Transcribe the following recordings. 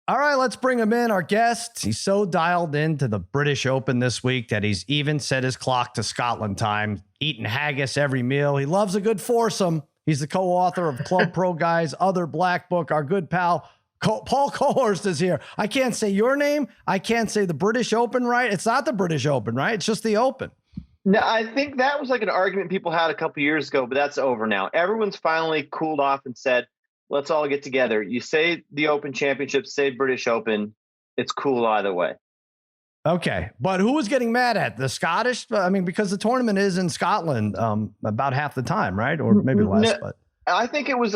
All right, let's bring him in. Our guest, he's so dialed into the British Open this week that he's even set his clock to Scotland time, eating haggis every meal. He loves a good foursome. He's the co-author of Club Pro Guys, Other Black Book. Our good pal, Paul Koehorst is here. I can't say your name. I can't say the British Open, right? It's not the British Open, right? It's just the Open. No, I think that was like an argument people had a couple years ago, but that's over now. Everyone's finally cooled off and said, let's all get together. You say the Open Championship, say British Open. It's cool either way. Okay. But who was getting mad at the Scottish? I mean, because the tournament is in Scotland about half the time, right? Or maybe less. No, but I think it was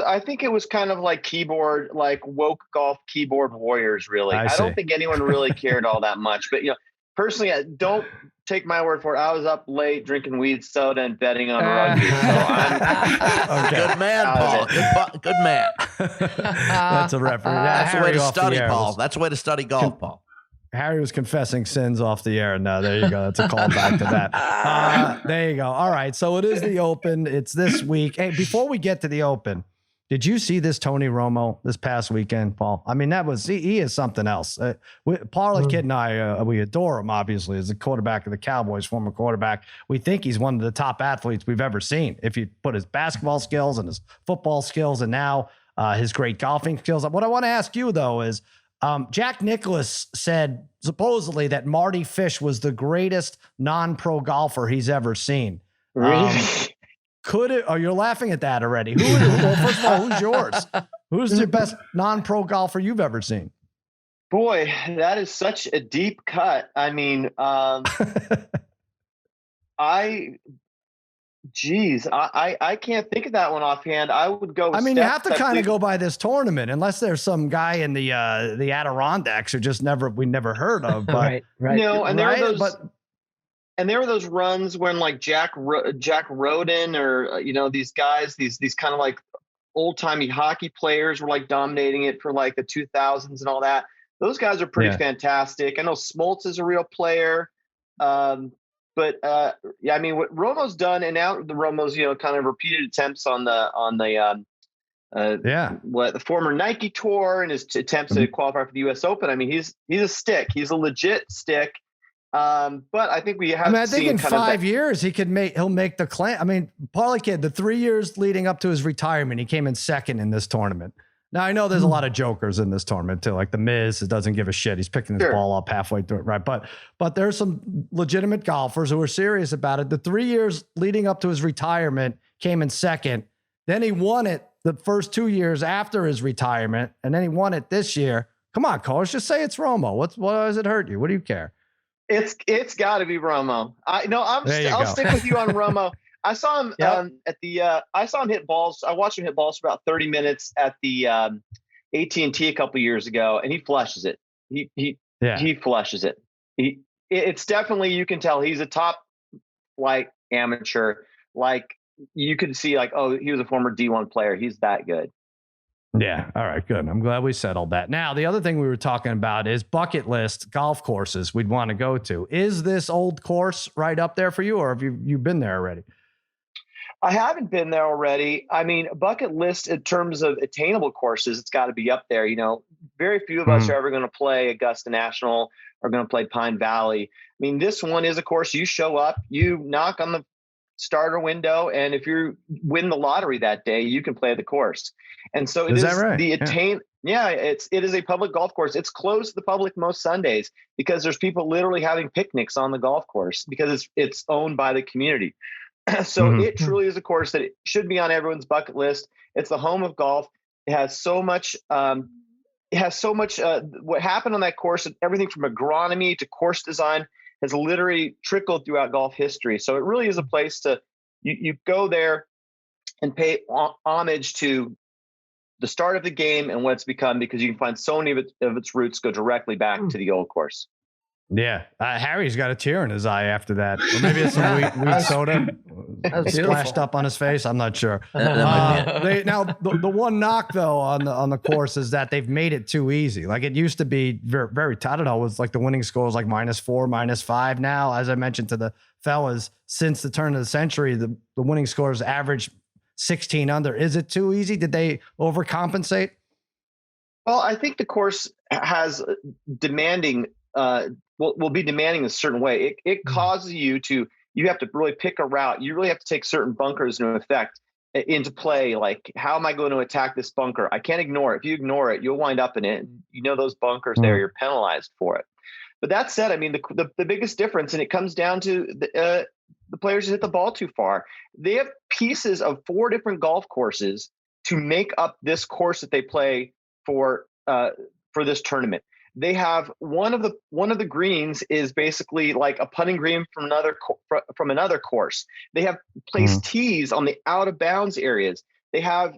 kind of like woke golf keyboard warriors, really. I don't think anyone really cared all that much. But, personally, don't take my word for it. I was up late drinking weed soda and betting on rugby. So I'm good man, Paul. Good man. That's a reference. That's the way to study, Paul. That's the way to study golf, Paul. Harry was confessing sins off the air. No, there you go. That's a callback to that. There you go. All right. So it is the Open. It's this week. Hey, before we get to the Open, did you see this Tony Romo this past weekend, Paul? I mean, he is something else. Parlay Kid and I, we adore him, obviously, as the quarterback of the Cowboys, former quarterback. We think he's one of the top athletes we've ever seen. If you put his basketball skills and his football skills and now his great golfing skills. What I want to ask you, though, is Jack Nicklaus said supposedly that Marty Fish was the greatest non-pro golfer he's ever seen. Really? Could it? Oh, you're laughing at that already. Well, first of all, who's yours? Who's the best non-pro golfer you've ever seen? Boy, that is such a deep cut. I mean, I can't think of that one offhand. I would go. You have to kind of go by this tournament, unless there's some guy in the Adirondacks who we never heard of. But right. And there were those runs when like Jack Roden or these guys, these kind of like old timey hockey players were like dominating it for like the 2000s and all that. Those guys are pretty fantastic. I know Smoltz is a real player. But I mean, what Romo's done, and now the Romo's, kind of repeated attempts on the former Nike tour and his attempts to qualify for the U.S. Open. I mean, he's a stick. He's a legit stick. But I think we have. I think in 5 years he'll make the claim. I mean, Parlay Kid, the 3 years leading up to his retirement, he came in second in this tournament. Now, I know there's a lot of jokers in this tournament too, like the Miz doesn't give a shit. He's picking his ball up halfway through it, right? But there's some legitimate golfers who are serious about it. The 3 years leading up to his retirement came in second. Then he won it the first 2 years after his retirement, and then he won it this year. Come on, Coach, just say it's Romo. What does it hurt you? What do you care? It's got to be Romo. I'll stick with you on Romo. I saw him I saw him hit balls. I watched him hit balls for about 30 minutes at the AT&T a couple years ago, and he flushes it. He flushes it. It's definitely, you can tell he's a top like amateur. Like you could see like, oh, he was a former D1 player. He's that good. Yeah. All right, good. I'm glad we settled that. Now, the other thing we were talking about is bucket list golf courses we'd want to go to. Is this old course right up there for you, or have you been there already? I haven't been there already. I mean, bucket list in terms of attainable courses, it's got to be up there. Very few of us are ever going to play Augusta National or going to play Pine Valley. I mean, this one is a course you show up, you knock on the starter window, and if you win the lottery that day, you can play the course. And so it is right? It is a public golf course. It's closed to the public most Sundays because there's people literally having picnics on the golf course because it's owned by the community. So it truly is a course that it should be on everyone's bucket list. It's the home of golf. It has so much. What happened on that course, everything from agronomy to course design, has literally trickled throughout golf history. So it really is a place to you go there and pay homage to the start of the game and what it's become, because you can find so many of its roots go directly back to the old course. Yeah. Harry's got a tear in his eye after that. Or maybe it's some weed soda splashed up on his face. I'm not sure. Now, the one knock, though, on the course is that they've made it too easy. Like it used to be very, very, I don't know, it was like the winning score was like -4, -5. Now, as I mentioned to the fellas, since the turn of the century, the winning scores average 16 under. Is it too easy? Did they overcompensate? Well, I think the course has demanding, will be demanding a certain way. It causes you have to really pick a route. You really have to take certain bunkers into play. Like, how am I going to attack this bunker? I can't ignore it. If you ignore it, you'll wind up in it. Those bunkers there, you're penalized for it. But that said, I mean, the biggest difference, and it comes down to the players who hit the ball too far. They have pieces of 4 different golf courses to make up this course that they play for this tournament. They have one of the greens is basically like a putting green from another course. They have placed tees on the out of bounds areas. They have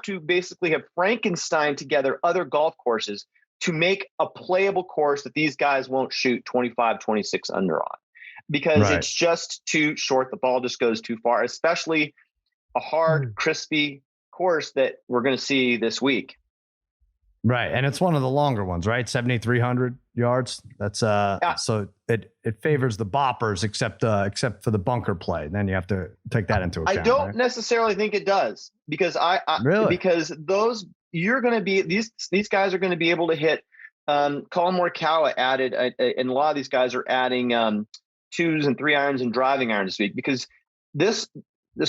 to basically have Frankenstein together other golf courses to make a playable course that these guys won't shoot 25, 26 under on, because it's just too short. The ball just goes too far, especially a hard, crispy course that we're going to see this week. Right. And it's one of the longer ones, right? 7,300 yards. That's so it favors the boppers except for the bunker play. Then you have to take that into account. I don't necessarily think it does, because because you're going to be these guys are going to be able to hit. Colin Morikawa added, and a lot of these guys are adding 2s and 3 irons and driving irons this week, because this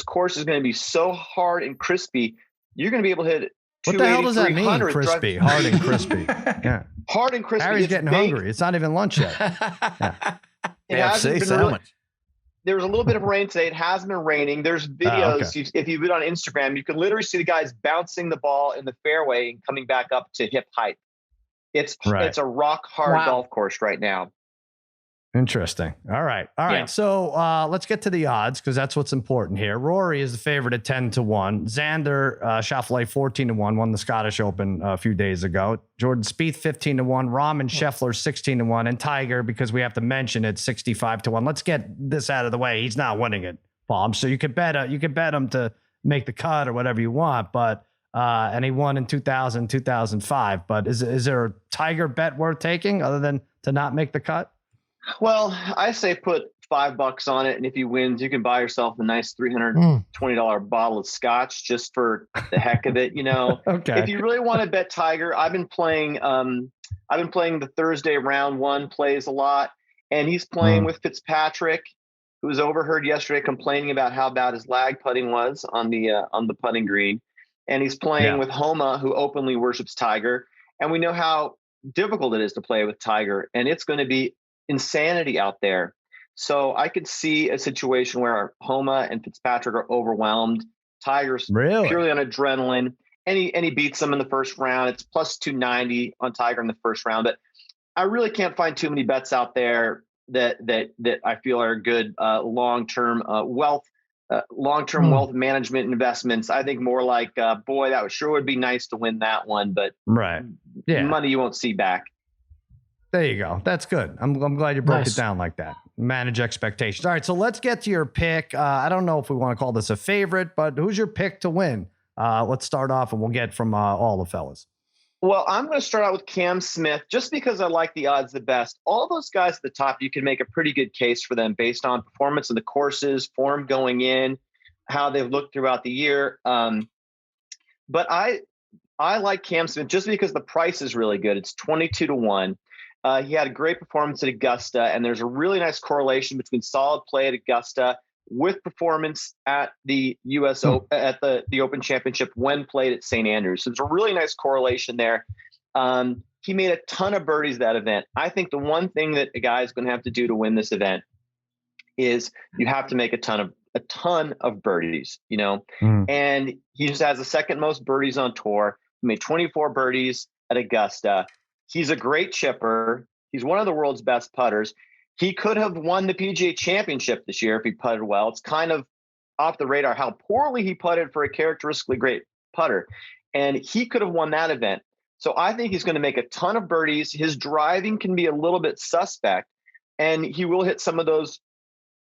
course is going to be so hard and crispy. You're going to be able to hit. What the hell does that mean? Crispy, hard and crispy. Yeah, hard and crispy. Harry's getting hungry. It's not even lunch yet. Yeah. There was a little bit of rain today. It hasn't been raining. There's videos. If you've been on Instagram, you can literally see the guys bouncing the ball in the fairway and coming back up to hip height. It's a rock hard golf course right now. Interesting. All right. Yeah. So let's get to the odds, because that's what's important here. Rory is the favorite at 10-1. Xander Schauffele 14-1, won the Scottish Open a few days ago. Jordan Spieth 15-1. Rahm Scheffler 16-1, and Tiger, because we have to mention it, 65-1. Let's get this out of the way. He's not winning it, Paul. So you could bet him to make the cut or whatever you want, but and he won in 2000, 2005. But is there a Tiger bet worth taking other than to not make the cut? Well, I say put $5 on it, and if he wins, you can buy yourself a nice $320 bottle of scotch just for the heck of it. Okay. If you really want to bet Tiger, I've been playing the Thursday round 1 plays a lot, and he's playing with Fitzpatrick, who was overheard yesterday complaining about how bad his lag putting was on the putting green, and he's playing with Homa, who openly worships Tiger, and we know how difficult it is to play with Tiger, and it's going to be insanity out there. So I could see a situation where Homa and Fitzpatrick are overwhelmed. Tiger's purely on adrenaline, and he beats them in the first round. It's plus 290 on Tiger in the first round. But I really can't find too many bets out there that I feel are good long-term wealth management investments. I think more like, boy, that would be nice to win that one, but money you won't see back. There you go. That's good. I'm glad you broke it down like that. Manage expectations. All right, so let's get to your pick. I don't know if we want to call this a favorite, but who's your pick to win? Let's start off, and we'll get from all the fellas. Well, I'm going to start out with Cam Smith, just because I like the odds the best. All those guys at the top, you can make a pretty good case for them based on performance of the courses, form going in, how they've looked throughout the year. But I like Cam Smith just because the price is really good. It's 22-1. He had a great performance at Augusta, and there's a really nice correlation between solid play at Augusta with performance at the U.S. at the Open Championship when played at St. Andrews. So there's a really nice correlation there. He made a ton of birdies that event. I think the one thing that a guy is going to have to do to win this event is you have to make a ton of birdies, and he just has the second most birdies on tour. He made 24 birdies at Augusta. He's a great chipper. He's one of the world's best putters. He could have won the PGA Championship this year if he putted well. It's kind of off the radar how poorly he putted for a characteristically great putter. And he could have won that event. So I think he's going to make a ton of birdies. His driving can be a little bit suspect, and he will hit some of those,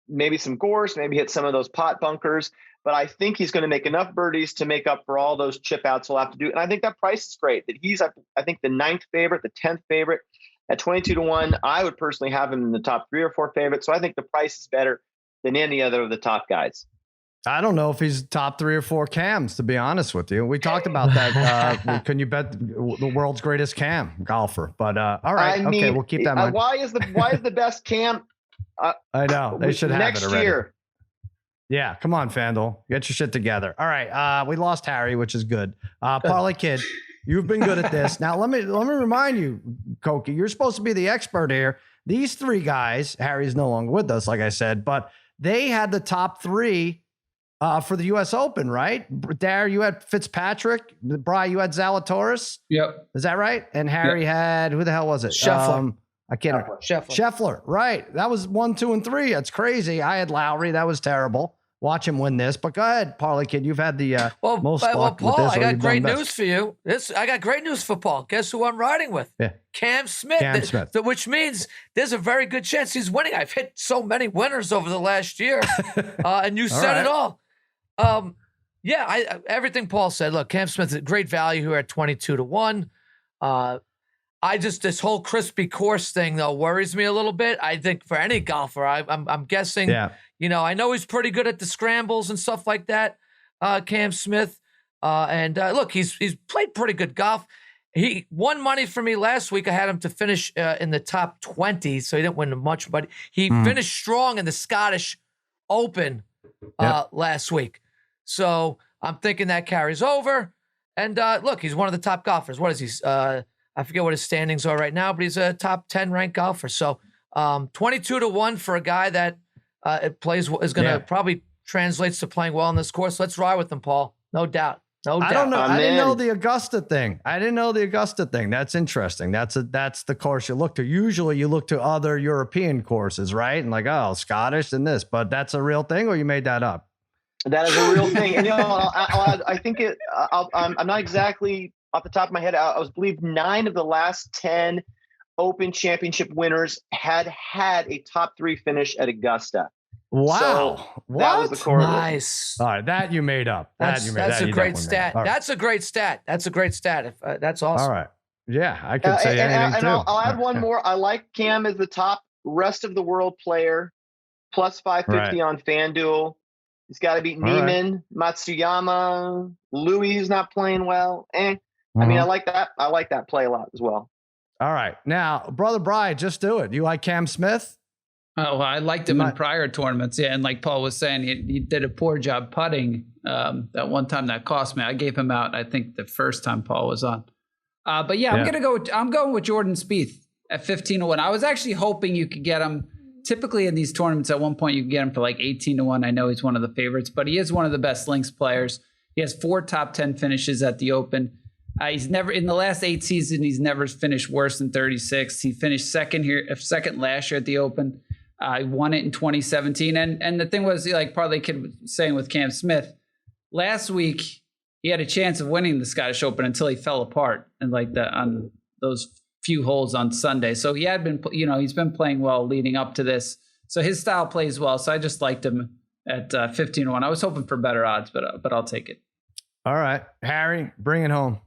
maybe some gorse, maybe hit some of those pot bunkers. But I think he's going to make enough birdies to make up for all those chip outs he'll have to do. And I think that price is great. That he's, I think, the 9th favorite, the 10th favorite at 22-1. I would personally have him in the top 3 or 4 favorites. So I think the price is better than any other of the top guys. I don't know if he's top 3 or 4 cams, to be honest with you. We talked about that. Can you bet the world's greatest cam golfer? But all right, okay, we'll keep that in mind. Why is the best cam? I know they should have next it already. year. Yeah, come on, FanDuel, get your shit together. All right, we lost Harry, which is good. Parlay Kid, you've been good at this. Now let me remind you, Koki, you're supposed to be the expert here. These 3 guys, Harry's no longer with us, like I said, but they had the top 3 for the U.S. Open, right? Dare, you had Fitzpatrick. Bri, you had Zalatoris. Yep. Is that right? And Harry had, who the hell was it? Scheffler. I can't. Scheffler. Right. That was 1, 2, and 3. That's crazy. I had Lowry. That was terrible. Watch him win this. But go ahead, Parlay Kid. You've had the most luck Paul, with this. I got great news for you. I got great news for Paul. Guess who I'm riding with? Yeah. Cam Smith. Which means there's a very good chance he's winning. I've hit so many winners over the last year. And you said it all. Everything Paul said. Look, Cam Smith's a great value here at 22-1. This whole crispy course thing though worries me a little bit. I think for any golfer, I'm guessing. Yeah. I know he's pretty good at the scrambles and stuff like that. Cam Smith, look, he's played pretty good golf. He won money for me last week. I had him to finish in the top 20, so he didn't win much, but he finished strong in the Scottish Open last week. So I'm thinking that carries over. And look, he's one of the top golfers. What is he? I forget what his standings are right now, but he's a top 10 ranked golfer. So 22-1 for a guy that is going to probably translates to playing well in this course. Let's ride with him, Paul. No doubt. I don't know. I didn't know the Augusta thing. That's interesting. That's the course you look to. Usually you look to other European courses, right? And like, oh, Scottish and this, but that's a real thing, or you made that up? That is a real thing. And I think I'm not exactly off the top of my head. I believe 9 of the last 10 Open Championship winners had a top 3 finish at Augusta. Wow. So that was the core. Nice. All right. That you made up. That's a great stat. Right. That's a great stat. That's a great stat. That's awesome. All right. Yeah. I could say anything too. I'll add one more. I like Cam as the top rest of the world player, plus 550 on FanDuel. He's got to beat Neiman, Matsuyama, Louis, who's not playing well. I mean, I like that. I like that play a lot as well. All right. Now, Brother Bri, just do it. You like Cam Smith? Oh, well, I liked him in prior tournaments. Yeah. And like Paul was saying, he did a poor job putting that one time that cost me. I gave him out, I think, the first time Paul was on. But yeah, I'm going with Jordan Spieth at 15-1. I was actually hoping you could get him. Typically in these tournaments, at one point you can get him for like 18-1. I know he's one of the favorites, but he is one of the best links players. He has 4 top 10 finishes at the Open. He's never in the last 8 seasons. He's never finished worse than 36. He finished second last year at the Open. He won it in 2017. And the thing was, like Parlay Kid was saying with Cam Smith, last week he had a chance of winning the Scottish Open until he fell apart and on those few holes on Sunday. So he had been, he's been playing well leading up to this. So his style plays well. So I just liked him at 15-1. I was hoping for better odds, but I'll take it. All right, Harry, bring it home.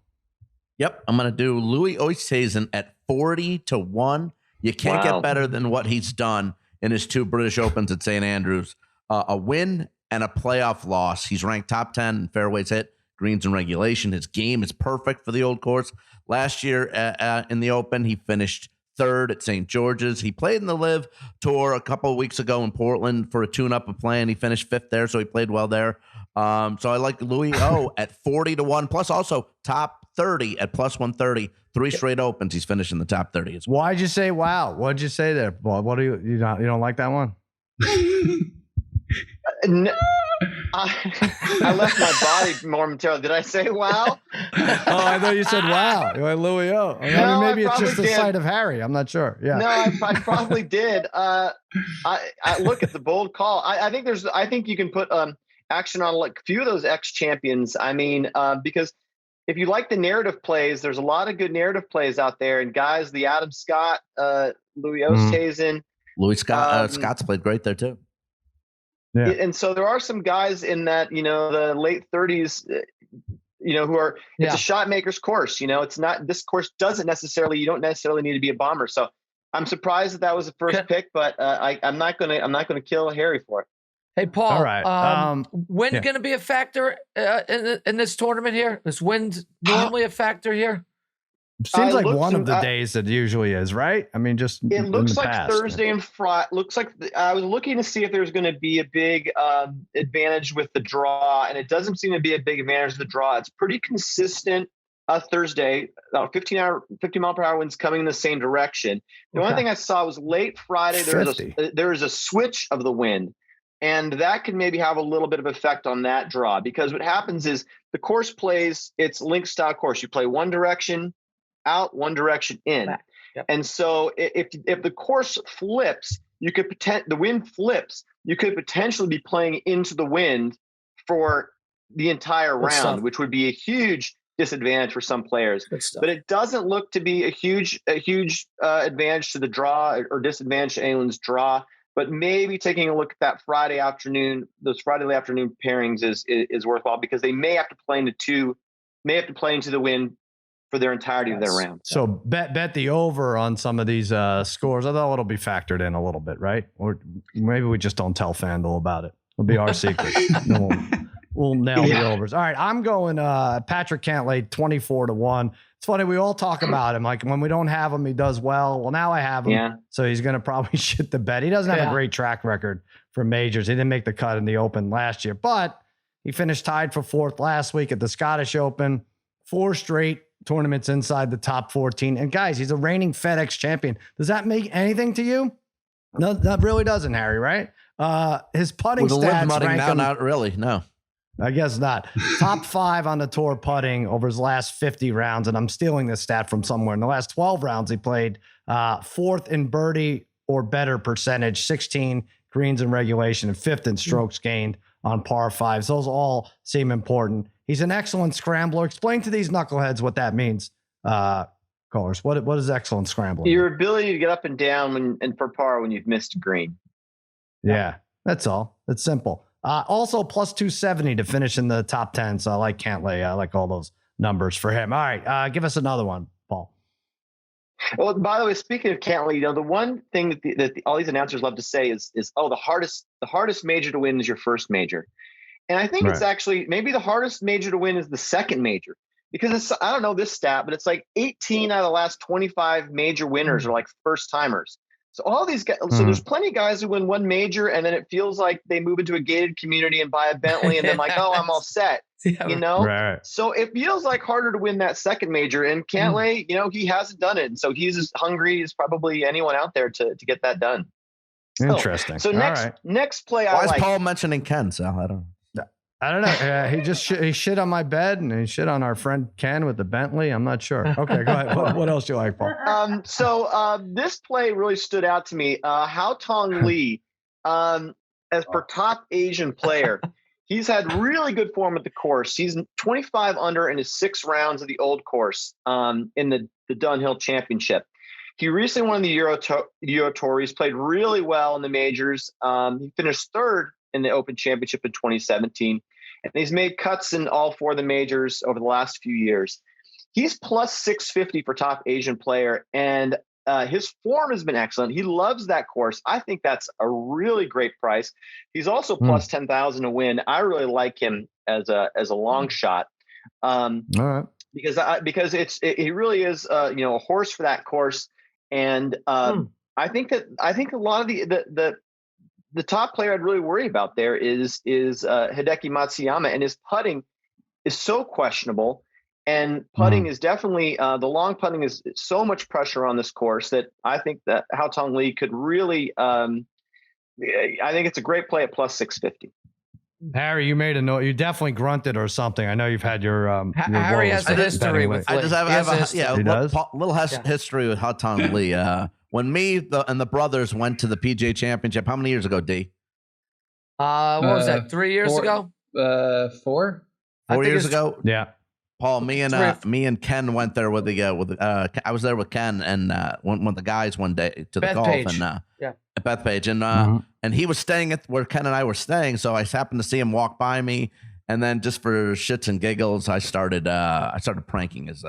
Yep, I'm going to do Louis Oosthuizen at 40-1. You can't get better than what he's done in his 2 British Opens at St. Andrews. A win and a playoff loss. He's ranked top 10 in fairways hit, greens and regulation. His game is perfect for the old course. Last year in the Open, he finished 3rd at St. George's. He played in the Live Tour a couple of weeks ago in Portland for a tune-up of play, and he finished 5th there, so he played well there. So I like Louis O at 40-1, plus also top 30 at plus 130. 3 straight Opens, he's finished in the top 30 as well. Why'd you say wow? What'd you say there, Bob? What do you don't like that one? No, I left my body momentarily. Did I say wow? I thought you said wow. You went Louis O. Maybe it's just the sight of Harry. I'm not sure. Yeah. No, I probably did. I look at the bold call. I think you can put action on like a few of those ex-champions. I mean, because if you like the narrative plays, there's a lot of good narrative plays out there. And guys, the Adam Scott, Louis Oosthuizen. Louis Scott's played great there too. Yeah. And so there are some guys in that, the late 30s, who are, it's a shot maker's course. It's not, this course you don't necessarily need to be a bomber. So I'm surprised that was the first pick, but I'm not going to kill Harry for it. Hey, Paul. All right. Wind going to be a factor in this tournament here? Is wind normally a factor here? Seems like one of the days that usually is, right? I mean, just it looks like past. Thursday and Friday. Looks like I was looking to see if there's going to be a big advantage with the draw, and it doesn't seem to be a big advantage of the draw. It's pretty consistent. Thursday, 15 mile per hour winds coming in the same direction. The only thing I saw was late Friday. There is a switch of the wind, and that can maybe have a little bit of effect on that draw, because what happens is the course plays its link style course. You play one direction out, one direction in. Yep. And so if the course flips, the wind flips, you could potentially be playing into the wind for the entire round, which would be a huge disadvantage for some players. But it doesn't look to be a huge advantage to the draw or disadvantage to anyone's draw. But maybe taking a look at that Friday afternoon, those Friday afternoon pairings is worthwhile, because they may have to play into the wind for their entirety of their round. So bet the over on some of these scores, although it'll be factored in a little bit, right? Or maybe we just don't tell FanDuel about it. It'll be our secret. We'll nail the overs. All right, I'm going Patrick Cantlay 24-1. It's funny, we all talk about him. Like when we don't have him, he does well. Well, now I have him, so he's going to probably shit the bed. He doesn't have a great track record for majors. He didn't make the cut in the Open last year, but he finished tied for 4th last week at the Scottish Open. 4 straight tournaments inside the top 14. And guys, he's a reigning FedEx champion. Does that make anything to you? No, that really doesn't, Harry, right? His putting stats rank him, not really. No, I guess not. Top 5 on the tour putting over his last 50 rounds. And I'm stealing this stat from somewhere. In the last 12 rounds, he played 4th in birdie or better percentage, 16 greens in regulation, and 5th in strokes gained on par 5s. Those all seem important. He's an excellent scrambler. Explain to these knuckleheads what that means, Koehorst. What is excellent scrambling? Your ability to get up and down and for par when you've missed a green. Yeah, that's all. It's simple. Also, plus 270 to finish in the top 10. So I like Cantlay. I like all those numbers for him. All right, give us another one, Paul. Well, by the way, speaking of Cantlay, the one thing that all these announcers love to say is the hardest major to win is your first major. And I think it's actually maybe the hardest major to win is the second major, because I don't know this stat, but it's like 18 out of the last 25 major winners are like first timers. So all these guys, so there's plenty of guys who win one major and then it feels like they move into a gated community and buy a Bentley and then like, oh, I'm all set, Right. So it feels like harder to win that second major, and Cantlay, he hasn't done it. And so he's as hungry as probably anyone out there to get that done. Interesting. So next play, why is Paul mentioning Ken, Sal? I don't know. He just he shit on my bed and he shit on our friend Ken with the Bentley. I'm not sure. Okay, go ahead. What else do you like, Paul? So this play really stood out to me. Hao Tong Lee, as per top Asian player, he's had really good form at the course. He's 25 under in his 6 rounds of the old course in the Dunhill Championship. He recently won the Euro Tour. He's played really well in the majors. He finished 3rd in the Open Championship in 2017. And he's made cuts in all 4 of the majors over the last few years. He's plus 650 for top Asian player, and his form has been excellent. He loves that course. I think that's a really great price. He's also plus 10,000 to win. I really like him as a long shot, all right, because he really is a horse for that course. And I think a lot of the top player I'd really worry about there is Hideki Matsuyama, and his putting is so questionable. And putting is definitely the long putting is so much pressure on this course that I think that Hao Tong Lee could really. I think it's a great play at plus 650. Harry, you made a note. You definitely grunted or something. I know you've had your Harry has a history with. I just have a little history history with Hao Tong Lee. When me and the brothers went to the PGA Championship, how many years ago, D? What was that? 3 years ago? 4. 4 years ago. Yeah. Paul, me and Ken went there with I was there with Ken and one the guys one day to the Beth golf Page. and Bethpage and he was staying at where Ken and I were staying, so I happened to see him walk by me, and then just for shits and giggles, I started pranking his.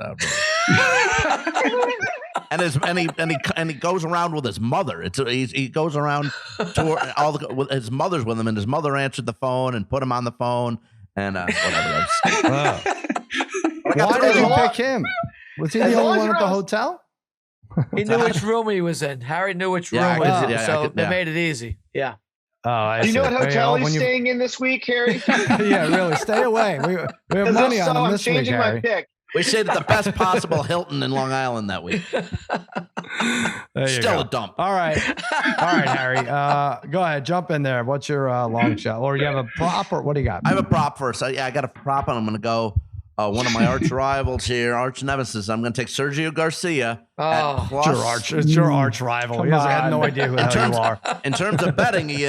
and he goes around with his mother. He goes around to his mother's with him, and his mother answered the phone and put him on the phone and whatever. Why did you pick him? Was he the only one at the hotel? He knew which room he was in. Harry knew which room he was in, so they made it easy. Yeah. Oh, I Do you see. know what hotel he's When staying in this week, Harry? Yeah, really. Stay away. We have money on him I'm this week, changing my Harry. pick. We stayed at the best possible Hilton in Long Island that week. Still a dump. All right, Harry. Go ahead, jump in there. What's your long shot? Or you have a prop, or what do you got? I have a prop first. I got a prop, and I'm going to go one of my arch rivals here, arch nemesis. I'm going to take Sergio Garcia. At plus. It's your arch rival. He has no idea who the hell you are. In terms of betting, he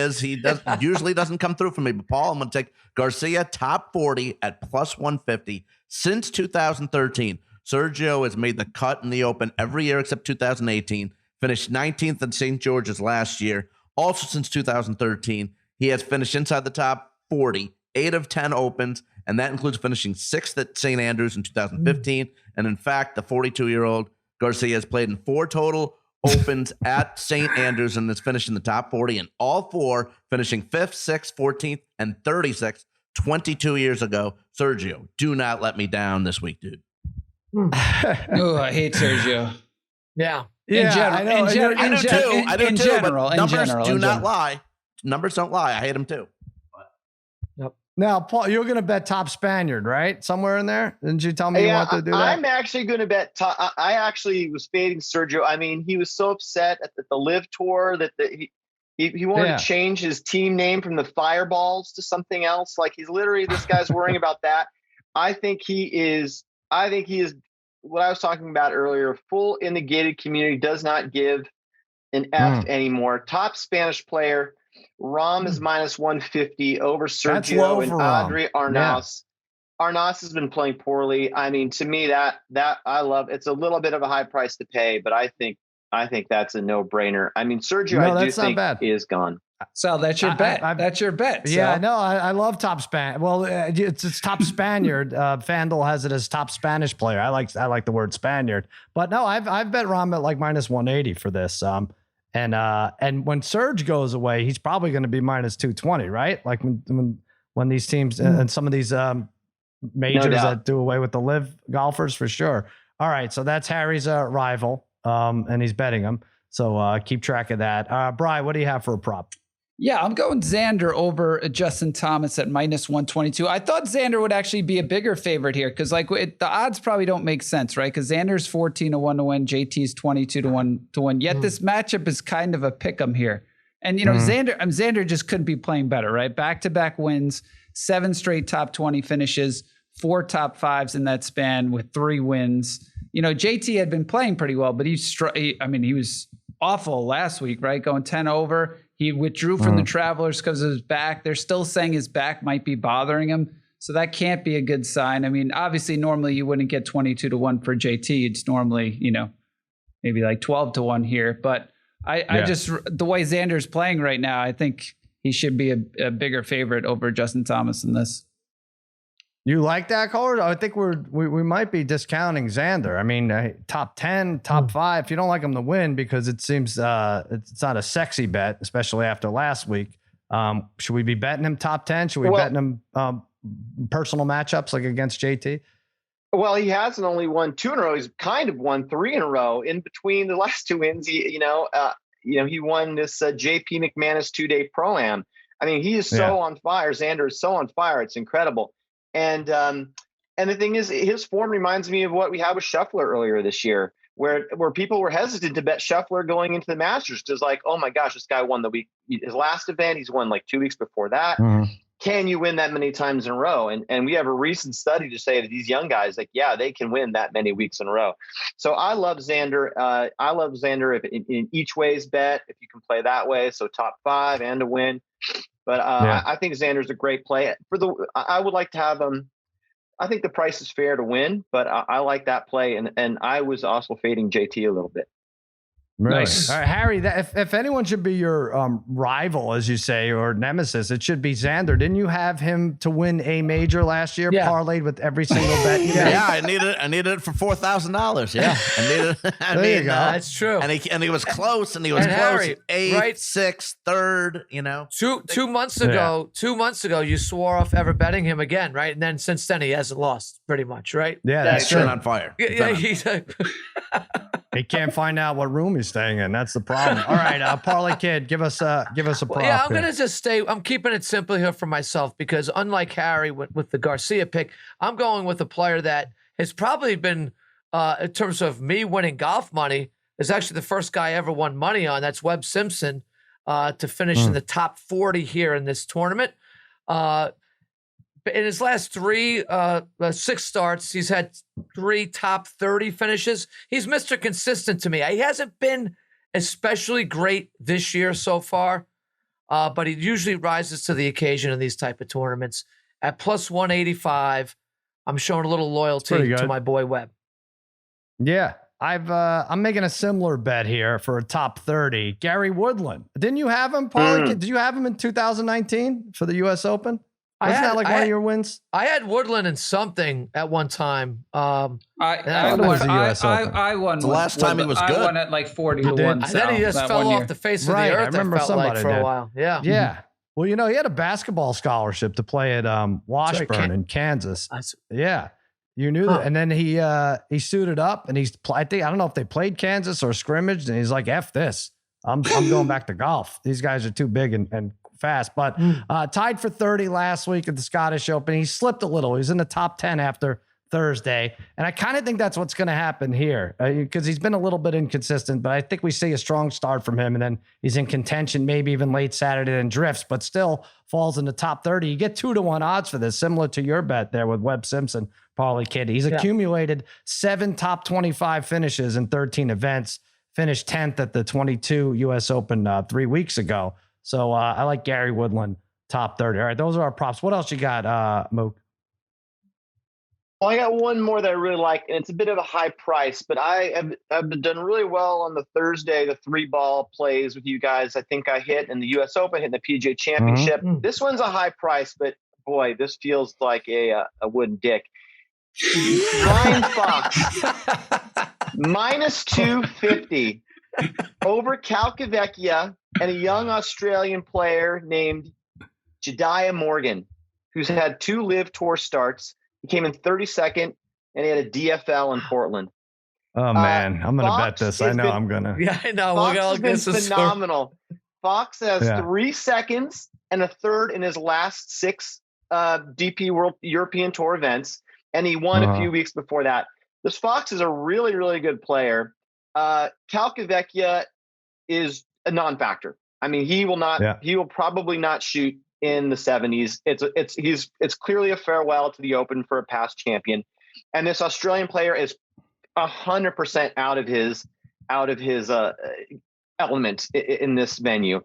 usually doesn't come through for me. But Paul, I'm going to take Garcia top 40 at plus 150. Since 2013, Sergio has made the cut in the Open every year except 2018. Finished 19th at St. George's last year. Also since 2013, he has finished inside the top 40, 8 of 10 Opens, and that includes finishing 6th at St. Andrews in 2015. And in fact, the 42-year-old Garcia has played in 4 total Opens at St. Andrews and has finished in the top 40 in all 4, finishing 5th, 6th, 14th, and 36th 22 years ago. Sergio, do not let me down this week, dude. Oh, I hate Sergio. Yeah. Yeah, I know. I do too. I do in too. general, but numbers do not lie. Numbers don't lie. I hate him too. Yep. Now, Paul, you're going to bet top Spaniard, right? Somewhere in there? Didn't you tell me you wanted to do that? I'm actually going to bet top. I actually was fading Sergio. I mean, he was so upset at the Live Tour that he wanted to change his team name from the Fireballs to something else. Like this guy's worrying about that. I think he is what I was talking about earlier. Full in the gated community, does not give an F anymore. Top Spanish player. Rom is minus 150 over Sergio and Adri Arnaus. Yeah. Arnaus has been playing poorly. I mean, to me, that I love. It's a little bit of a high price to pay, but I think that's a no-brainer. I mean, Sergio, I do think is gone. So that's your bet. That's your bet. Yeah, no, I love top Span. Well, it's top Spaniard. FanDuel has it as top Spanish player. I like the word Spaniard. But no, I've bet Rom at like minus 180 for this. And when Serge goes away, he's probably going to be minus 220, right? Like when these teams and some of these majors that do away with the live golfers for sure. All right, so that's Harry's rival, and he's betting him. So keep track of that. Brian, what do you have for a prop? Yeah, I'm going Xander over Justin Thomas at minus 122. I thought Xander would actually be a bigger favorite here because the odds probably don't make sense, right? Because Xander's 14-1 to win, JT's 22-1 to win. Yet this matchup is kind of a pick 'em here. And Xander just couldn't be playing better, right? Back-to-back wins, 7 straight top 20 finishes, 4 top 5s in that span with 3 wins. JT had been playing pretty well, but he was awful last week, right? Going 10 over. He withdrew from the Travelers because of his back. They're still saying his back might be bothering him. So that can't be a good sign. I mean, obviously, normally you wouldn't get 22-1 for JT. It's normally, maybe like 12-1 here. But I just, the way Xander's playing right now, I think he should be a bigger favorite over Justin Thomas in this. You like that, Kohler? I think we might be discounting Xander. I mean, top 10, top 5. If you don't like him to win, because it seems it's not a sexy bet, especially after last week. Should we be betting him top 10? Should we betting him personal matchups like against JT? Well, he hasn't only won 2 in a row. He's kind of won 3 in a row. In between the last 2 wins, he won this JP McManus 2-day Pro-Am. I mean, he is so on fire. Xander is so on fire. It's incredible. And the thing is, his form reminds me of what we had with Scheffler earlier this year, where people were hesitant to bet Scheffler going into the Masters. Because like, oh my gosh, this guy won his last event. He's won like 2 weeks before that. Can you win that many times in a row? And we have a recent study to say that these young guys, like, yeah, they can win that many weeks in a row. So I love Xander. I love Xander in each way's bet, if you can play that way. So top 5 and a win. But I think Xander's a great play. I would like to have him. I think the price is fair to win, but I like that play. And I was also fading JT a little bit. Really? Nice. All right, Harry, if anyone should be your rival, as you say, or nemesis, it should be Xander. Didn't you have him to win a major last year, parlayed with every single bet you made? Yeah, I needed it for $4,000. Yeah, There you go. That's true. And he was close, and he was close. Harry, 8th, right? 6th, 3rd. You know, Two months ago, you swore off ever betting him again, right? And then since then, he hasn't lost, pretty much, right? Yeah, that's he's true. been on fire. He's He can't find out what room he's staying in. That's the problem. All right, Parlay Kid, give us a prop. yeah, I'm here. gonna just stay. I'm keeping it simple here for myself because unlike Harry with the Garcia pick, I'm going with a player that has probably been, in terms of me winning golf money, is actually the first guy I ever won money on. That's Webb Simpson to finish in the top 40 here in this tournament. In his last 6 starts, he's had 3 top 30 finishes. He's Mr. Consistent to me. He hasn't been especially great this year so far, but he usually rises to the occasion in these type of tournaments. At plus 185, I'm showing a little loyalty to my boy Webb. Yeah, I'm making a similar bet here for a top 30. Gary Woodland. Didn't you have him, Parlay Kid? Did you have him in 2019 for the U.S. Open? Wasn't that like one of your wins? I had Woodland in something at one time. I won. The last time he was good. I won at like 40 to 1. And then he just fell off the face of the earth. I remember somebody for a while. Yeah. Yeah. Well, he had a basketball scholarship to play at Washburn in Kansas. Yeah. You knew that. And then he suited up and I don't know if they played Kansas or scrimmaged, and he's like, F this. I'm going back to golf. These guys are too big and fast, but tied for 30 last week at the Scottish Open. He slipped a little. He's in the top 10 after Thursday. And I kind of think that's what's going to happen here because he's been a little bit inconsistent, but I think we see a strong start from him. And then he's in contention, maybe even late Saturday, and drifts, but still falls in the top 30. You get 2-1 odds for this, similar to your bet there with Webb Simpson, Parlay Kid. He's accumulated 7 top 25 finishes in 13 events, finished 10th at the 22 U.S. Open 3 weeks ago. So I like Gary Woodland, top 30. All right, those are our props. What else you got, Mook? Well, I got one more that I really like, and it's a bit of a high price, but I've done really well on the Thursday, the 3-ball plays with you guys. I think I hit in the U.S. Open, hit in the PGA Championship. Mm-hmm. This one's a high price, but boy, this feels like a wooden dick. Ryan Fox, minus 250 over Calcavecchia and a young Australian player named Jediah Morgan, who's had 2 Live Tour starts. He came in 32nd, and he had a DFL in Portland. Oh, man. I'm going to bet this. I know I'm going to. Yeah, I know. Fox has been phenomenal. Fox has 3 seconds and a third in his last 6 DP World European Tour events, and he won a few weeks before that. This Fox is a really, really good player. Calcavecchia is a non-factor. I mean, he will probably not shoot in the 70s. It's clearly a farewell to the Open for a past champion. And this Australian player is 100% out of his element in this venue.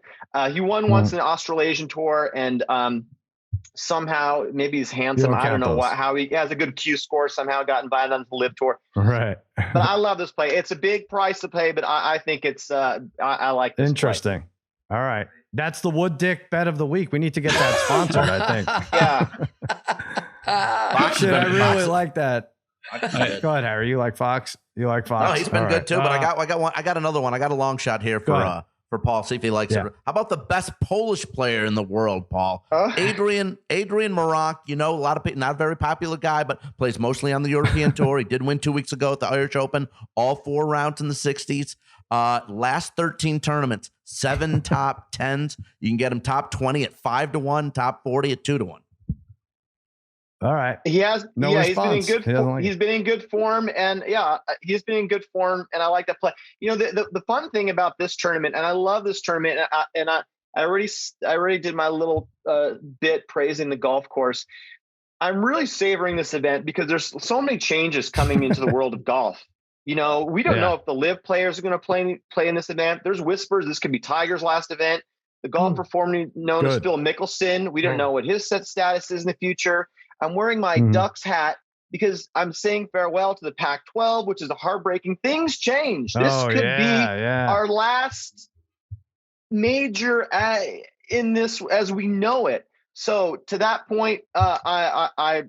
He won once in the Australasian Tour, and somehow maybe he's handsome. I don't know how he has a good Q score, somehow got invited onto the Live Tour. Right. But I love this play. It's a big price to pay, but I think it's I like this. Interesting. Play. All right. That's the Wood Dick bet of the week. We need to get that sponsored, I think. Yeah. Shit, I really like that. Go ahead, Harry. You like Fox? No, he's been good too. But I got another one. I got a long shot here for Paul. See if he likes it. How about the best Polish player in the world, Paul? Adrian Marok. A lot of people, not a very popular guy, but plays mostly on the European Tour. He did win 2 weeks ago at the Irish Open, all 4 rounds in the 60s. Last 13 tournaments, 7 top 10s. You can get him top 20 at 5-1, top 40 at 2-1. All right. He has. No response. He's been in good form, and he's been in good form, and I like that play. The fun thing about this tournament, and I love this tournament, and I already did my little bit praising the golf course. I'm really savoring this event because there's so many changes coming into the world of golf. We don't know if the Live players are going to play in this event. There's whispers this could be Tiger's last event. The golfer formerly known as Phil Mickelson, we don't know what his set status is in the future. I'm wearing my Ducks hat because I'm saying farewell to the Pac-12, which is a heartbreaking. Things change. This could be our last major in this as we know it. So to that point, I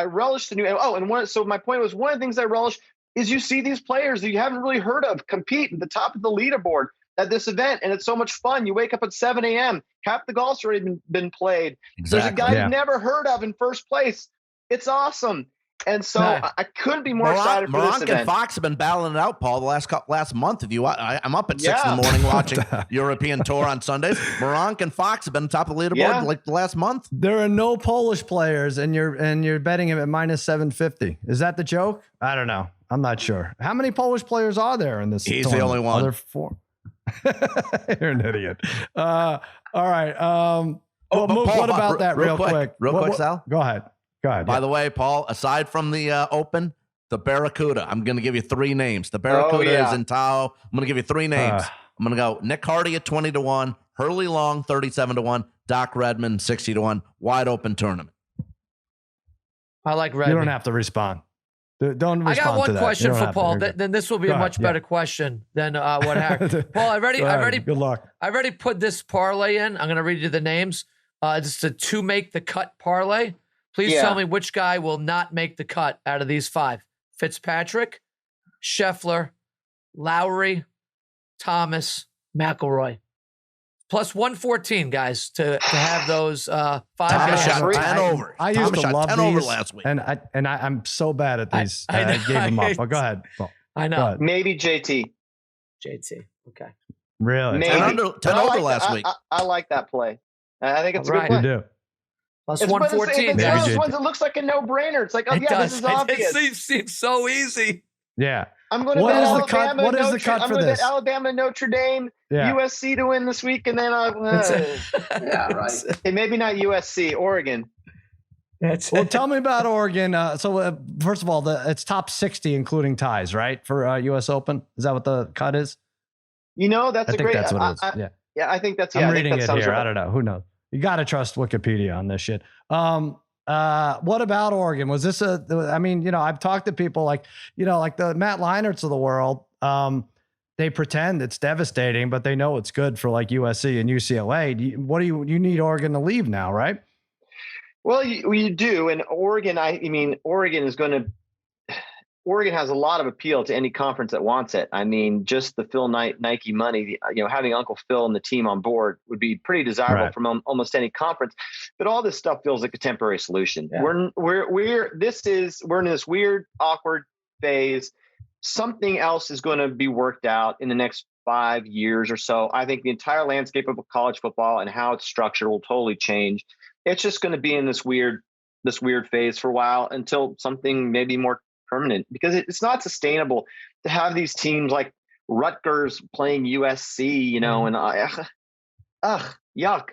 relish the new. So my point was, one of the things I relish is you see these players that you haven't really heard of compete at the top of the leaderboard at this event, and it's so much fun. You wake up at 7 a.m. Half the golf's already been played. Exactly. There's a guy you've never heard of in first place. It's awesome. And so I couldn't be more excited for this event. And Fox have been battling it out, Paul, the last month. I'm up at 6 in the morning watching European Tour on Sundays. Moronk and Fox have been top of the leaderboard like the last month. There are no Polish players, and you're betting him at minus 750. Is that the joke? I don't know. I'm not sure. How many Polish players are there in this? He's the only one. Other 4. You're an idiot. All right. Paul, what about that real quick? Real quick, Sal? Go ahead. By the way, Paul, aside from the Open, the Barracuda, I'm going to give you 3 names. The Barracuda is in Tahoe. I'm going to give you 3 names. I'm going to go Nick Hardy at 20-1, Hurley Long 37-1, Doc Redman 60-1. Wide open tournament. I like Redman. You don't have to respond. Don't respond. I got one to that. question for Paul. Then this will be a much better question than what happened. Paul, Good luck. I already put this parlay in. I'm going to read you the names. It's a 2 make the cut parlay. Please tell me which guy will not make the cut out of these 5. Fitzpatrick, Scheffler, Lowry, Thomas, McIlroy. Plus 114, guys, to have those 5 Thomas guys. shot 10 over. I used to love 10 these, over last week. and I'm so bad at these. I gave them up. But go ahead. Paul. I know. Maybe JT. Okay. Really? Maybe. 10 over last week. I like that play. I think it's a good play. You do. Plus It's 114. one of those ones that looks like a no-brainer. It's like, this is obvious. It seems so easy. Yeah. I'm going to bet Alabama. What is the cut for this? Alabama, Notre Dame, USC to win this week, and then right. And maybe not USC, Oregon. Well, tell me about Oregon. First of all, it's top 60, including ties, right, for U.S. Open? Is that what the cut is? That's a great. That's what it is. Yeah, I think that's. I'm reading it here. Right. I don't know. Who knows? You got to trust Wikipedia on this shit. What about Oregon? Was this I've talked to people like the Matt Leinerts of the world. They pretend it's devastating, but they know it's good for like USC and UCLA. You need Oregon to leave now, right? Well, you do. And Oregon, Oregon has a lot of appeal to any conference that wants it. I mean, just the Phil Knight Nike money, having Uncle Phil and the team on board would be pretty desirable from almost any conference. But all this stuff feels like a temporary solution. Yeah. We're in this weird, awkward phase. Something else is going to be worked out in the next 5 years or so. I think the entire landscape of college football and how it's structured will totally change. It's just going to be in this weird phase for a while until something maybe more permanent, because it's not sustainable to have these teams like Rutgers playing USC, and yuck.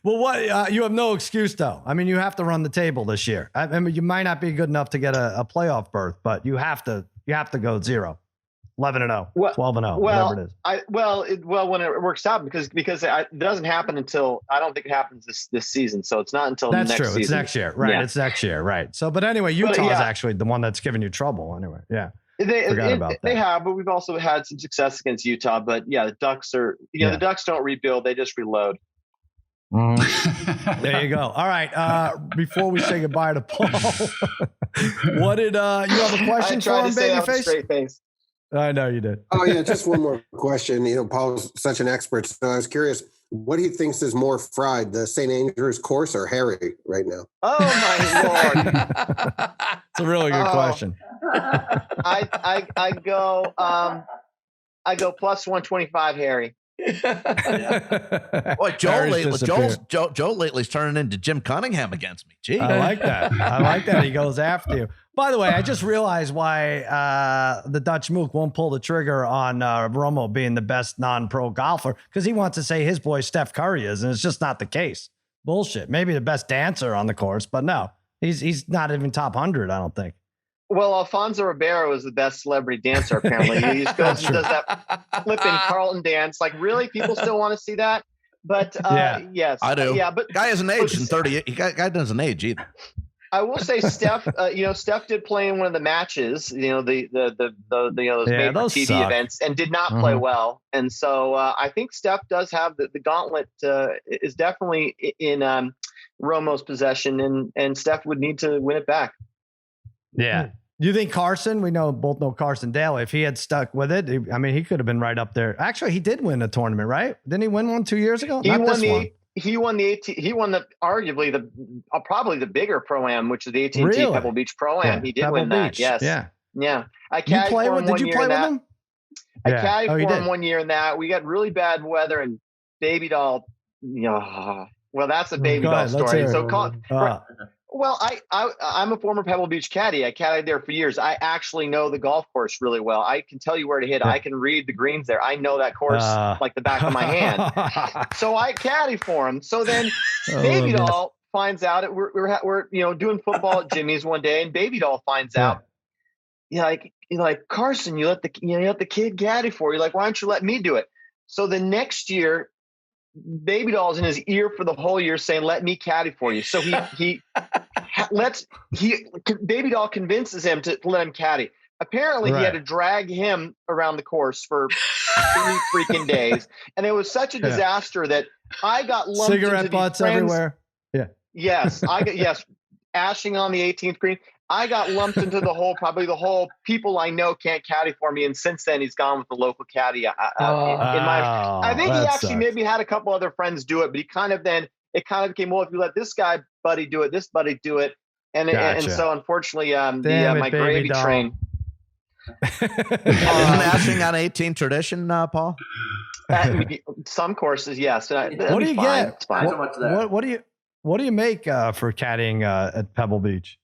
Well, what you have no excuse though. I mean, you have to run the table this year. I mean, you might not be good enough to get a playoff berth, but you have to go 0, 11-0, 12-0, whatever it is. When it works out, because it doesn't happen until, I don't think it happens this season. So it's not until that's next true. season. It's next year, right? Yeah. It's next year, right? So, but anyway, Utah's actually the one that's giving you trouble. Anyway, yeah. They have, but we've also had some success against Utah. But the Ducks are, the Ducks don't rebuild; they just reload. There you go. All right. Before we say goodbye to Paul, what did you have a question for him, Babyface? I know you did. Oh yeah, just one more question. Paul's such an expert, so I was curious, what he thinks is more fried, the St. Andrews course or Harry right now? Oh my Lord. It's a really good question. I go plus 125 Harry. Boy, Joe lately's turning into Jim Cunningham against me. Gee. I like that. He goes after you. By the way, I just realized why the Dutch Mook won't pull the trigger on Romo being the best non-pro golfer, because he wants to say his boy Steph Curry is, and it's just not the case. Bullshit. Maybe the best dancer on the course, but no, he's not even top 100, I don't think. Well, Alfonso Ribeiro is the best celebrity dancer, apparently. He just goes and does that flipping Carlton dance. Like, really? People still want to see that? But, yes. I do. Yeah, but guy hasn't aged in 30 years. Guy doesn't age either. I will say Steph, Steph did play in one of the matches, those made for TV suck. events, and did not play well. And so I think Steph does have the gauntlet is definitely in Romo's possession, and Steph would need to win it back. Yeah. You think Carson, both know Carson Daly, if he had stuck with it, he could have been right up there. Actually, he did win a tournament, right? Didn't he win one 2 years ago? He won arguably probably the bigger Pro-Am, which is the AT&T Pebble Beach Pro-Am. He did win that. Yes. Yeah. I caddied for him 1 year in that. I caddied for him 1 year in that. We got really bad weather, and Baby Doll, well, that's a Baby Doll story. Well, I'm a former Pebble Beach caddy. I caddied there for years. I actually know the golf course really well. I can tell you where to hit. I can read the greens there. I know that course like the back of my hand. So I caddy for him. So then Baby Doll finds out we're doing football at Jimmy's one day, and Baby Doll finds out. You're like Carson, you let the kid caddy for you. Like, why don't you let me do it? So the next year, Baby Doll's in his ear for the whole year saying, "Let me caddy for you." So Baby Doll convinces him to let him caddy. Apparently he had to drag him around the course for 3 freaking days. And it was such a disaster that I got lumped cigarette butts everywhere. Yeah. Yes. Ashing on the 18th green. I got lumped into the whole people I know can't caddy for me. And since then he's gone with the local caddy. I think he actually maybe had a couple other friends do it, but it kind of became, well, if you let this guy buddy do it, this buddy do it. And so unfortunately, my gravy train. Isn't ashing on 18 tradition, Paul? Some courses, yes. What do you get? It's fine. What do you make for caddying at Pebble Beach?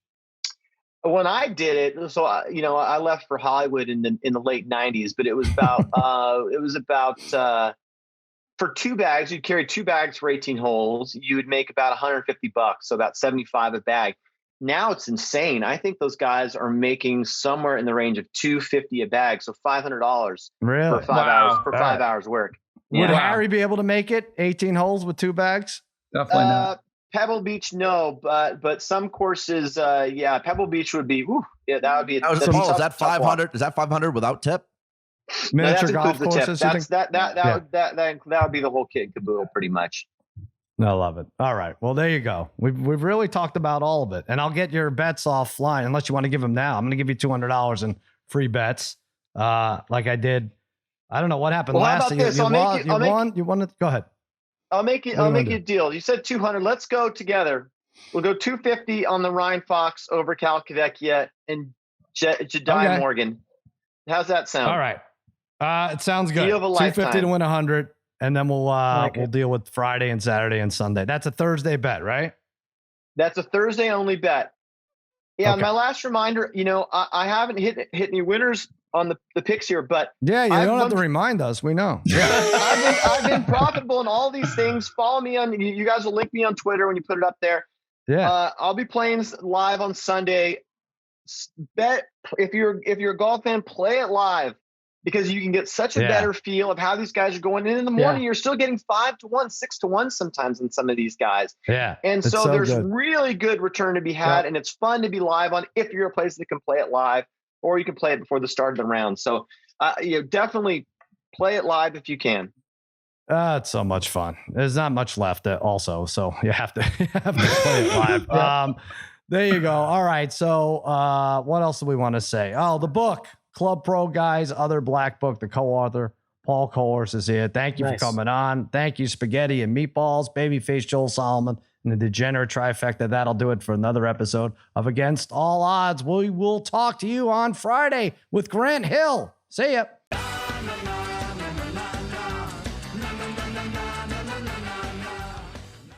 When I did it, so I left for Hollywood in the late 90s, but it was about for 2 bags, you'd carry 2 bags for 18 holes. You would make about $150, so about $75 a bag. Now it's insane. I think those guys are making somewhere in the range of $250 a bag, so $500 for 5 hours for 5 hours work. Would Harry be able to make it 18 holes with 2 bags? Definitely not. Pebble Beach, no, but some courses, Pebble Beach would be. That would be. Is that 500? Is that 500 without tip? Miniature golf courses. That would be the whole kit and caboodle, pretty much. I love it. All right. Well, there you go. We've really talked about all of it, and I'll get your bets offline unless you want to give them now. I'm going to give you $200 in free bets, like I did. I don't know what happened last year. You won it. Go ahead. I'll make you a deal. You said 200. Let's go together. We'll go 250 on the Ryan Fox over Calcavecchia and Jedi Morgan. How's that sound? All right. It sounds good. Deal of a 250 lifetime. to win 100, and then we'll deal with Friday and Saturday and Sunday. That's a Thursday bet, right? That's a Thursday only bet. Yeah. Okay. My last reminder. I haven't hit any winners on the picks here, but you don't have to remind us. We know. Yeah, I've been profitable in all these things. Follow me on. You guys will link me on Twitter when you put it up there. Yeah, I'll be playing live on Sunday. Bet if you're a golf fan, play it live because you can get such a better feel of how these guys are going. And in the morning, you're still getting 5 to 1, 6 to 1 sometimes in some of these guys. Yeah, and so there's really good return to be had, and it's fun to be live on if you're a place that can play it live. Or you can play it before the start of the round. So, definitely play it live if you can. It's so much fun. There's not much left also, so you have to play it live. There you go. All right. So, what else do we want to say? Oh, the book, Club Pro Guys, Other Black Book. The co-author Paul Koehorst is here. Thank you for coming on. Thank you, Spaghetti and Meatballs, Babyface Joel Solomon, and the degenerate trifecta. That'll do it for another episode of Against All Odds. We will talk to you on Friday with Grant Hill. See ya.